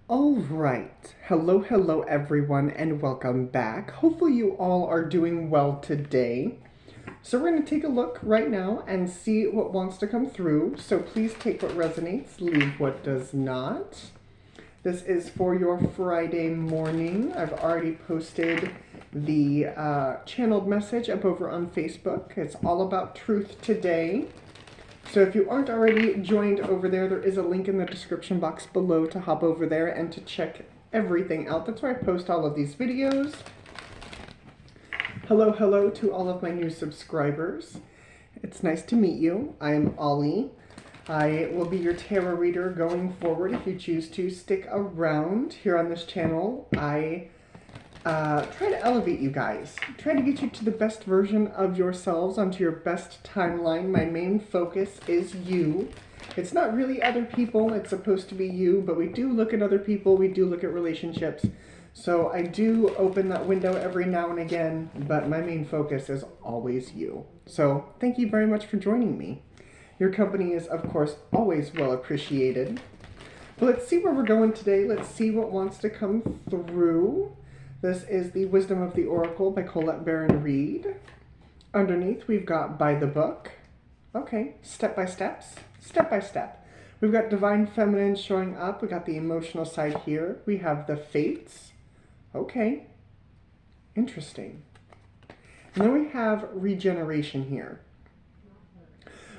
All right. Hello, everyone, and welcome back. Hopefully, you all are doing well today. So, we're going to take a look right now and see what wants to come through. So, please take what resonates, leave what does not. This is for your Friday morning. I've already posted the channeled message up over on Facebook. It's all about truth today. So if you aren't already joined over there is a link in the description box below to hop over there and to check everything out. That's where I post all of these videos. Hello to all of my new subscribers. It's nice to meet you. I'm Ollie. I will be your tarot reader going forward if you choose to stick around here on this channel. I try to elevate you guys, try to get you to the best version of yourselves, onto your best timeline. My main focus is you. It's not really other people, it's supposed to be you, but we do look at other people, we do look at relationships. So I do open that window every now and again, but my main focus is always you. So thank you very much for joining me. Your company is, of course, always well appreciated. But let's see where we're going today. Let's see what wants to come through. This is the Wisdom of the Oracle by Colette Baron Reed. Underneath, we've got By the Book. Okay, step by step. We've got Divine Feminine showing up. We got the emotional side here. We have the Fates. Okay, interesting. And then we have Regeneration here.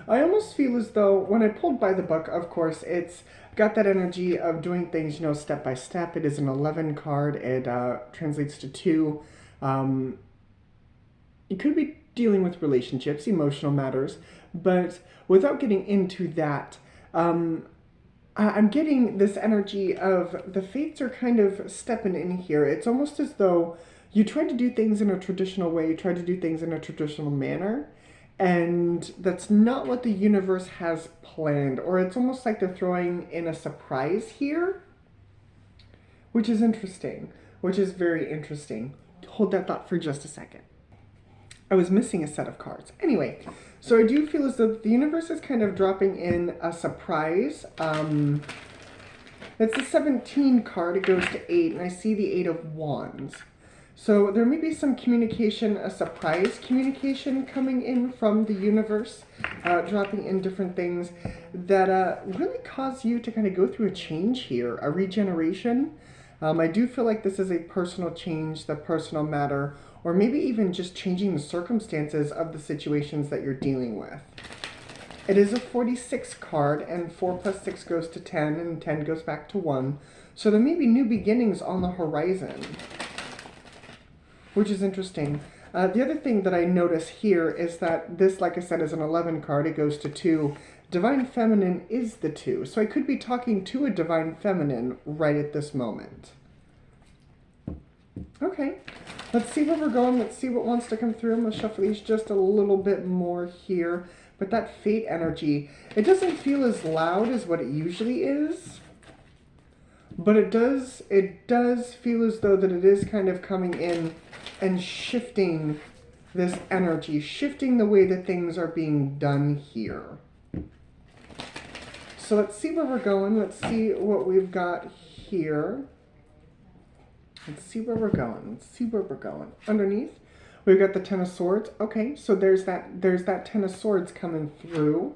I almost feel as though when I pulled By the Book, of course, it's got that energy of doing things, step by step. It is an 11 card. It translates to 2. You could be dealing with relationships, emotional matters, but without getting into that, I'm getting this energy of the fates are kind of stepping in here. It's almost as though you try to do things in a traditional way, you try to do things in a traditional manner, and that's not what the universe has planned. Or it's almost like they're throwing in a surprise here, which is interesting, which is very interesting. Hold that thought for just a second. I was missing a set of cards. Anyway, so I do feel as though the universe is kind of dropping in a surprise. It's the 17 card. It goes to 8, and I see the 8 of Wands. So there may be some communication, a surprise communication coming in from the universe, dropping in different things that really cause you to kind of go through a change here, a regeneration. I do feel like this is a personal change, the personal matter, or maybe even just changing the circumstances of the situations that you're dealing with. It is a 46 card, and 4 plus 6 goes to 10, and 10 goes back to 1. So there may be new beginnings on the horizon, which is interesting. The other thing that I notice here is that this, like I said, is an 11 card. It goes to 2. Divine Feminine is the 2. So I could be talking to a Divine Feminine right at this moment. Okay, let's see where we're going. Let's see what wants to come through. I'm going to shuffle these just a little bit more here. But that fate energy, it doesn't feel as loud as what it usually is. But it does feel as though that it is kind of coming in and shifting this energy, shifting the way that things are being done here. So let's see where we're going. Let's see what we've got here. Let's see where we're going. Underneath, we've got the 10 of Swords. Okay, so there's that 10 of Swords coming through.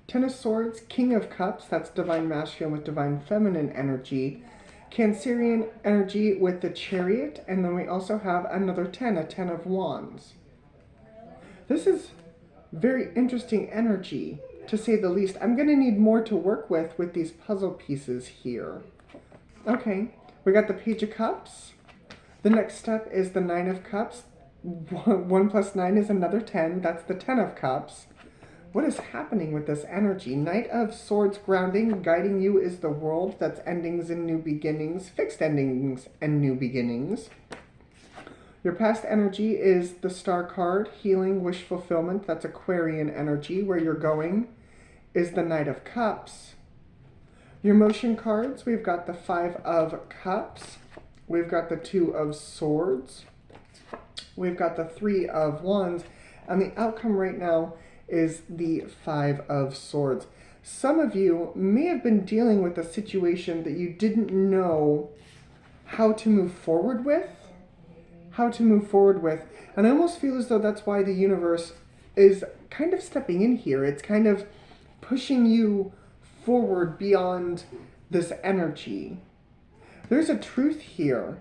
10 of Swords, King of Cups, that's Divine Masculine with Divine Feminine energy. Cancerian energy with the Chariot, and then we also have another 10, a 10 of Wands. This is very interesting energy, to say the least. I'm going to need more to work with these puzzle pieces here. Okay, we got the Page of Cups. The next step is the 9 of Cups. 1 plus 9 is another 10. That's the 10 of Cups. What is happening with this energy? Knight of Swords grounding, guiding you is the World. That's endings and new beginnings, fixed endings and new beginnings. Your past energy is the Star card, healing, wish fulfillment. That's Aquarian energy. Where you're going is the Knight of Cups. Your motion cards, we've got the 5 of Cups. We've got the 2 of Swords. We've got the 3 of Wands. And the outcome right now is the 5 of Swords. some of you may have been dealing with a situation that you didn't know how to move forward with. And I almost feel as though that's why the universe is kind of stepping in here. It's kind of pushing you forward beyond this energy. There's a truth here.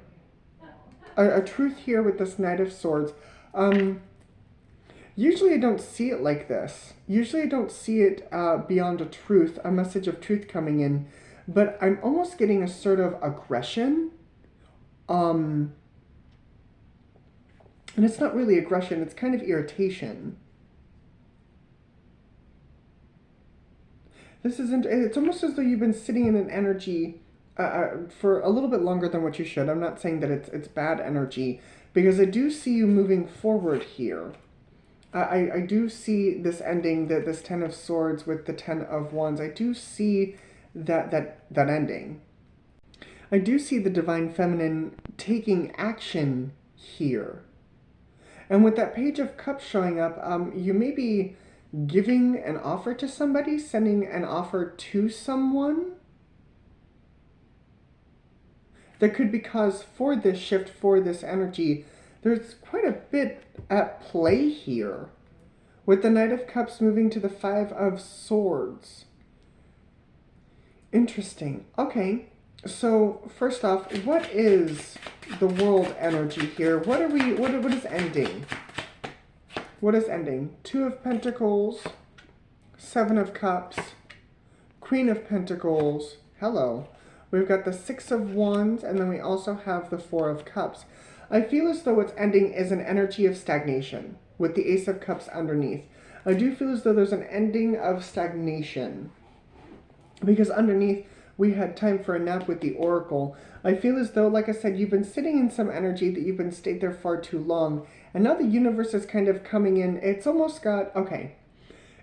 A truth here with this Knight of Swords. Usually I don't see it like this. Usually I don't see it beyond a truth, a message of truth coming in. But I'm almost getting a sort of aggression. And it's not really aggression, it's kind of irritation. It's almost as though you've been sitting in an energy for a little bit longer than what you should. I'm not saying that it's bad energy, because I do see you moving forward here. I do see this ending, this Ten of Swords with the Ten of Wands. I do see that ending. I do see the Divine Feminine taking action here. And with that Page of Cups showing up, you may be giving an offer to somebody, sending an offer to someone. That could be cause for this shift, for this energy. There's quite a bit at play here. With the Knight of Cups moving to the Five of Swords. Interesting. Okay. So, first off, what is the world energy here? What is ending? What is ending? Two of Pentacles, Seven of Cups, Queen of Pentacles. Hello. We've got the Six of Wands, and then we also have the Four of Cups. I feel as though what's ending is an energy of stagnation, with the Ace of Cups underneath. I do feel as though there's an ending of stagnation, because underneath we had time for a nap with the Oracle. I feel as though, like I said, you've been sitting in some energy that you've been stayed there far too long. And now the universe is kind of coming in. It's almost got, okay,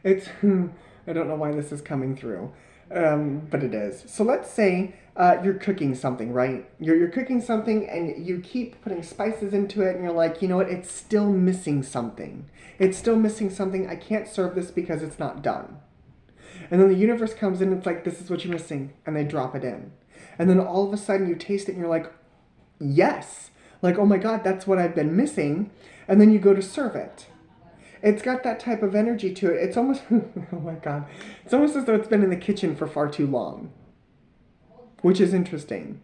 it's, I don't know why this is coming through, but it is. So let's say you're cooking something, right? You're cooking something and you keep putting spices into it and you're like, you know what, it's still missing something. It's still missing something. I can't serve this because it's not done. And then the universe comes in and it's like, this is what you're missing. And they drop it in. And then all of a sudden you taste it and you're like, yes. Like, oh my God, that's what I've been missing. And then you go to serve it. It's got that type of energy to it. It's almost, oh my God. It's almost as though it's been in the kitchen for far too long. Which is interesting.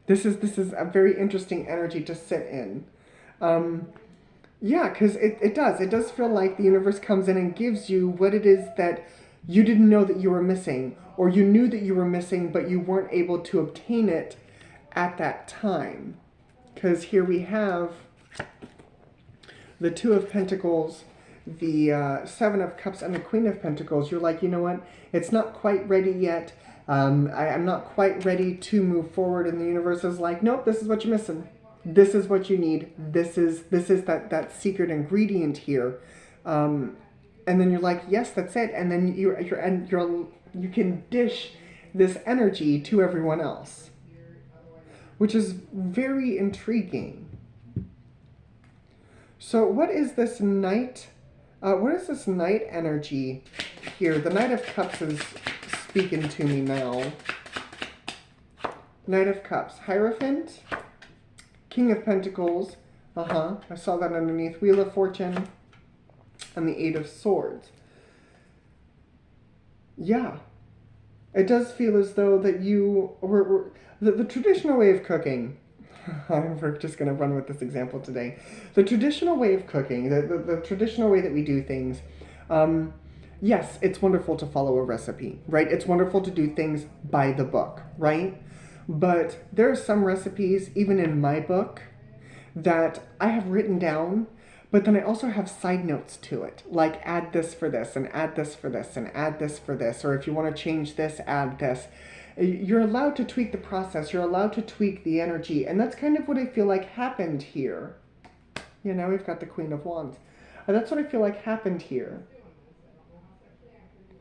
This is a very interesting energy to sit in. Yeah, because it does feel like the universe comes in and gives you what it is that you didn't know that you were missing, or you knew that you were missing, but you weren't able to obtain it at that time. Because here we have the Two of Pentacles, the Seven of Cups, and the Queen of Pentacles. You're like, you know what? It's not quite ready yet. I'm not quite ready to move forward. And the universe is like, nope, this is what you're missing. This is what you need. This is that secret ingredient here. And then you're like, yes, that's it. And then you can dish this energy to everyone else, which is very intriguing. So what is this Knight? What is this Knight energy here? The Knight of Cups is speaking to me now. Knight of Cups, Hierophant, King of Pentacles. I saw that underneath. Wheel of Fortune. And the Eight of Swords. Yeah. It does feel as though that you were the traditional way of cooking. We're just going to run with this example today. The traditional way of cooking, the traditional way that we do things, yes, it's wonderful to follow a recipe, right? It's wonderful to do things by the book, right? But there are some recipes, even in my book, that I have written down, but then I also have side notes to it, like add this for this, and add this for this, and add this for this, or if you want to change this, add this. You're allowed to tweak the process, you're allowed to tweak the energy, and that's kind of what I feel like happened here. Yeah, now we've got the Queen of Wands. That's what I feel like happened here.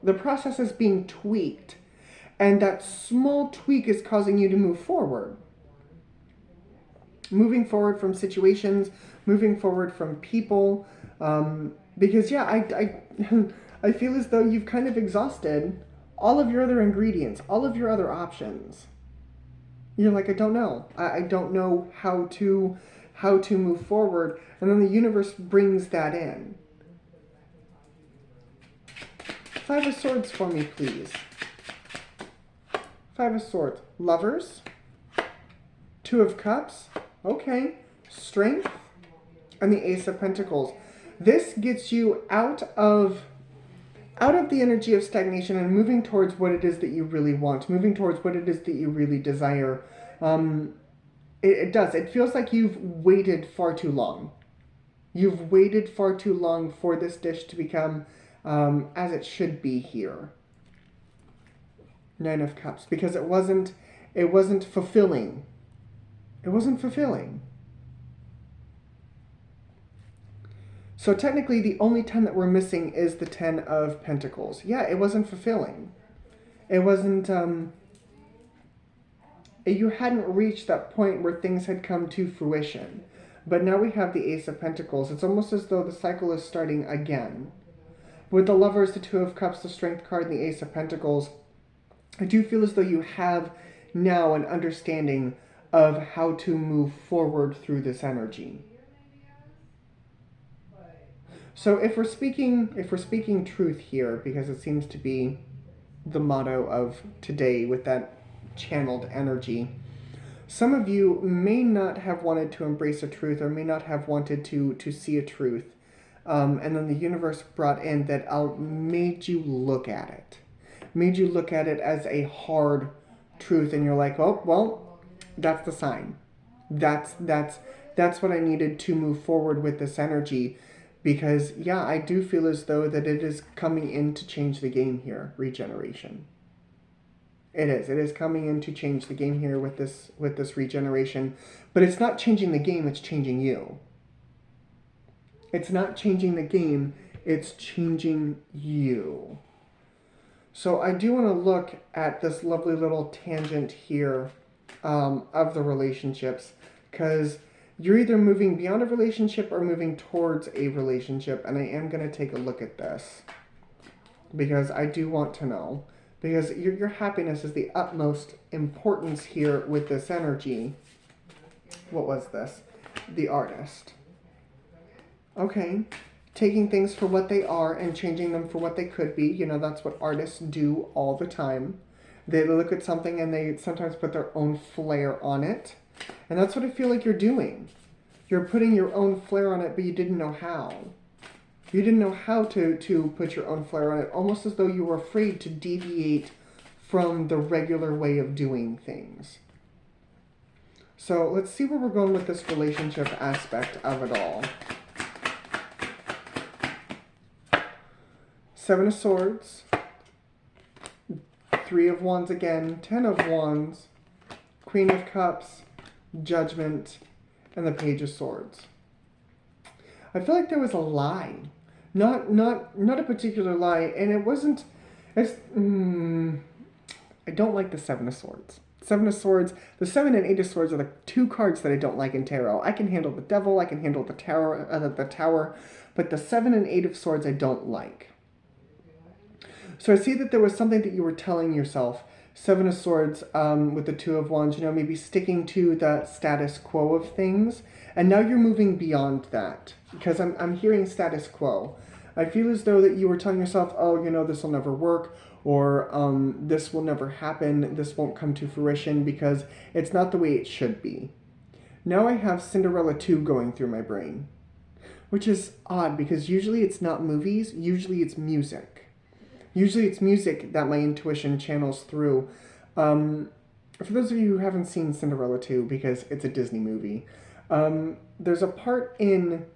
The process is being tweaked, and that small tweak is causing you to move forward. Moving forward from situations, moving forward from people, because yeah, I feel as though you've kind of exhausted all of your other ingredients, all of your other options. You're like, I don't know. I don't know how to move forward. And then the universe brings that in. Five of Swords for me, please. Five of Swords. Lovers. Two of Cups. Okay. Strength. And the Ace of Pentacles. This gets you out of the energy of stagnation and moving towards what it is that you really want, moving towards what it is that you really desire. It does. It feels like you've waited far too long. You've waited far too long for this dish to become as it should be here. Nine of Cups, because it wasn't fulfilling. It wasn't fulfilling. So technically, the only 10 that we're missing is the 10 of Pentacles. Yeah, it wasn't fulfilling. It wasn't, you hadn't reached that point where things had come to fruition. But now we have the Ace of Pentacles. It's almost as though the cycle is starting again. With the Lovers, the Two of Cups, the Strength card, and the Ace of Pentacles, I do feel as though you have now an understanding of how to move forward through this energy. So if we're speaking truth here, because it seems to be the motto of today with that channeled energy, some of you may not have wanted to embrace a truth or may not have wanted to see a truth. And then the universe brought in that made you look at it. Made you look at it as a hard truth. And you're like, oh, well, that's the sign. That's what I needed to move forward with this energy. Because, yeah, I do feel as though that it is coming in to change the game here, regeneration. It is coming in to change the game here with this regeneration. But it's not changing the game, it's changing you. It's not changing the game, it's changing you. So I do want to look at this lovely little tangent here of the relationships, because you're either moving beyond a relationship or moving towards a relationship, and I am going to take a look at this because I do want to know, because your happiness is the utmost importance here with this energy. What was this? The Artist. Okay, taking things for what they are and changing them for what they could be. You know, that's what artists do all the time. They look at something and they sometimes put their own flair on it. And that's what I feel like you're doing. You're putting your own flair on it, but you didn't know how. You didn't know how to put your own flair on it, almost as though you were afraid to deviate from the regular way of doing things. So let's see where we're going with this relationship aspect of it all. Seven of Swords. Three of Wands again. 10 of Wands. Queen of Cups. Judgment, and the Page of Swords. I feel like there was a lie, not a particular lie, and it wasn't. I don't like the Seven of Swords. Seven of Swords. The 7 and 8 of Swords are the two cards that I don't like in tarot. I can handle the Devil. I can handle the Tower, but the 7 and 8 of Swords I don't like. So I see that there was something that you were telling yourself. Seven of Swords with the Two of Wands, you know, maybe sticking to the status quo of things. And now you're moving beyond that. Because I'm hearing status quo. I feel as though that you were telling yourself, oh, you know, this will never work. Or this will never happen. This won't come to fruition because it's not the way it should be. Now I have Cinderella 2 going through my brain. Which is odd because usually it's not movies. Usually it's music. Usually it's music that my intuition channels through. For those of you who haven't seen Cinderella 2, because it's a Disney movie, there's a part in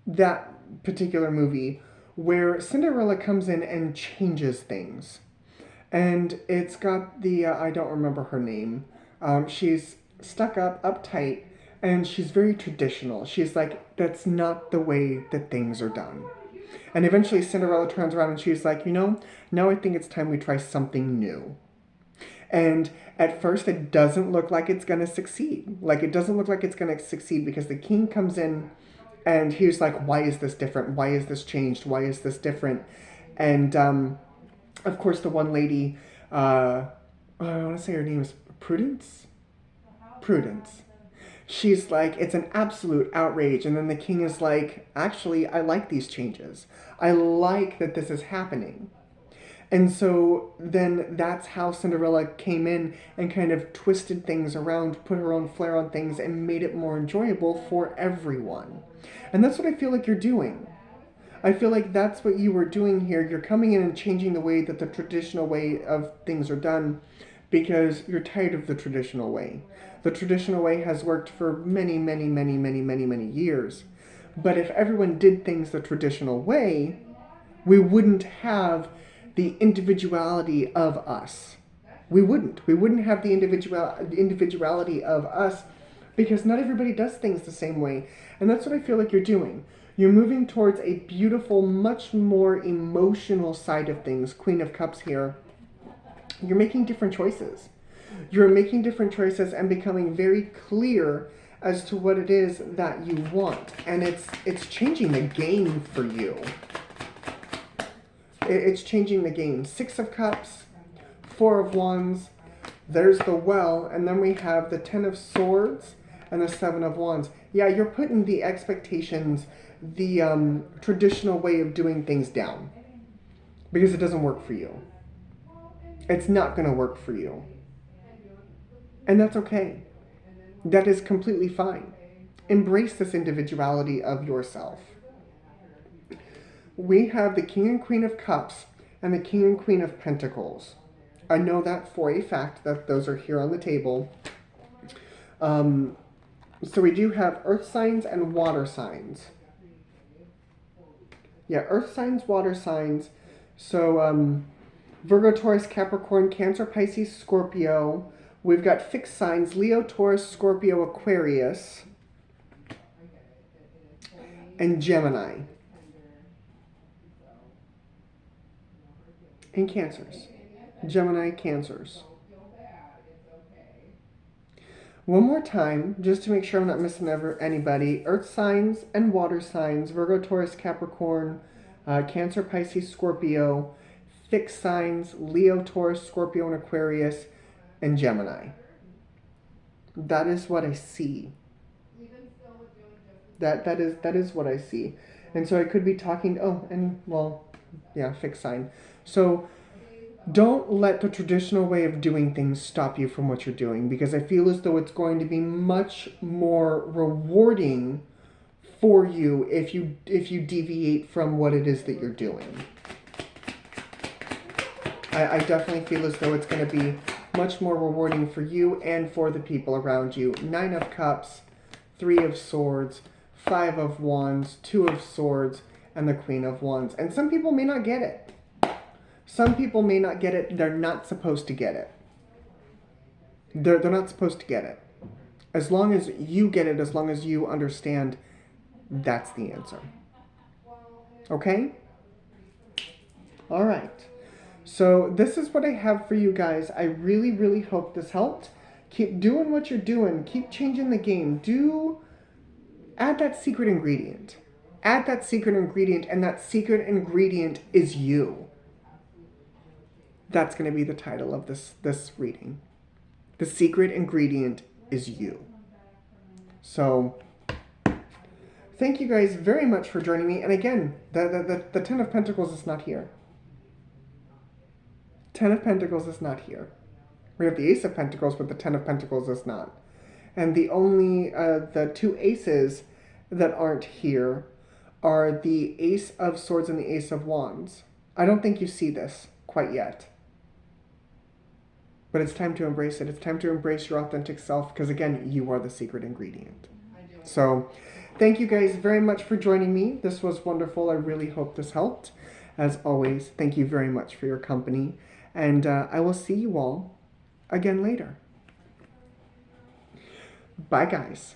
that particular movie where Cinderella comes in and changes things. And it's got the, I don't remember her name. She's stuck up, uptight, and she's very traditional. She's like, that's not the way that things are done. And eventually Cinderella turns around and she's like, you know, now I think it's time we try something new. And at first it doesn't look like it's going to succeed. Like, it doesn't look like it's going to succeed because the king comes in and he's like, why is this different? Why is this changed? Why is this different? And of course, the one lady, I want to say her name is Prudence? Prudence. She's like, it's an absolute outrage. And then the king is like, actually, I like these changes. I like that this is happening. And so then that's how Cinderella came in and kind of twisted things around, put her own flair on things, and made it more enjoyable for everyone. And that's what I feel like you're doing. I feel like that's what you were doing here. You're coming in and changing the way that the traditional way of things are done because you're tired of the traditional way. The traditional way has worked for many, many, many, many, many, many years. But if everyone did things the traditional way, we wouldn't have the individuality of us. We wouldn't. We wouldn't have the individuality of us because not everybody does things the same way. And that's what I feel like you're doing. You're moving towards a beautiful, much more emotional side of things. Queen of Cups here. You're making different choices. You're making different choices and becoming very clear as to what it is that you want. And it's changing the game for you. It's changing the game. 6 of Cups, 4 of Wands, there's the Well, and then we have the 10 of Swords and the 7 of Wands. Yeah, you're putting the expectations, the traditional way of doing things down because it doesn't work for you. It's not going to work for you. And that's okay. That is completely fine. Embrace this individuality of yourself. We have the King and Queen of Cups and the King and Queen of Pentacles. I know that for a fact that those are here on the table. So we do have earth signs and water signs. Yeah, earth signs, water signs. So Virgo, Taurus, Capricorn, Cancer, Pisces, Scorpio. We've got fixed signs, Leo, Taurus, Scorpio, Aquarius, and Gemini. And Cancers. Gemini, Cancers. One more time, just to make sure I'm not missing anybody. Earth signs and water signs, Virgo, Taurus, Capricorn, Cancer, Pisces, Scorpio, fixed signs, Leo, Taurus, Scorpio, and Aquarius, and Gemini. That is what I see. That is what I see. And so I could be talking, fixed sign. So don't let the traditional way of doing things stop you from what you're doing, because I feel as though it's going to be much more rewarding for you if you deviate from what it is that you're doing. I definitely feel as though it's going to be much more rewarding for you and for the people around you. 9 of Cups, 3 of Swords, 5 of Wands, 2 of Swords, and the Queen of Wands. And some people may not get it. Some people may not get it. They're not supposed to get it. They're not supposed to get it. As long as you get it, as long as you understand, that's the answer. Okay? All right. So this is what I have for you guys. I really, really hope this helped. Keep doing what you're doing. Keep changing the game. Add that secret ingredient. Add that secret ingredient, and that secret ingredient is you. That's going to be the title of this reading. The secret ingredient is you. So thank you guys very much for joining me. And again, the 10 of Pentacles is not here. 10 of Pentacles is not here. We have the Ace of Pentacles, but the 10 of Pentacles is not. And the only, the 2 aces that aren't here are the Ace of Swords and the Ace of Wands. I don't think you see this quite yet. But it's time to embrace it. It's time to embrace your authentic self, because again, you are the secret ingredient. So thank you guys very much for joining me. This was wonderful. I really hope this helped. As always, thank you very much for your company. And I will see you all again later. Bye, guys.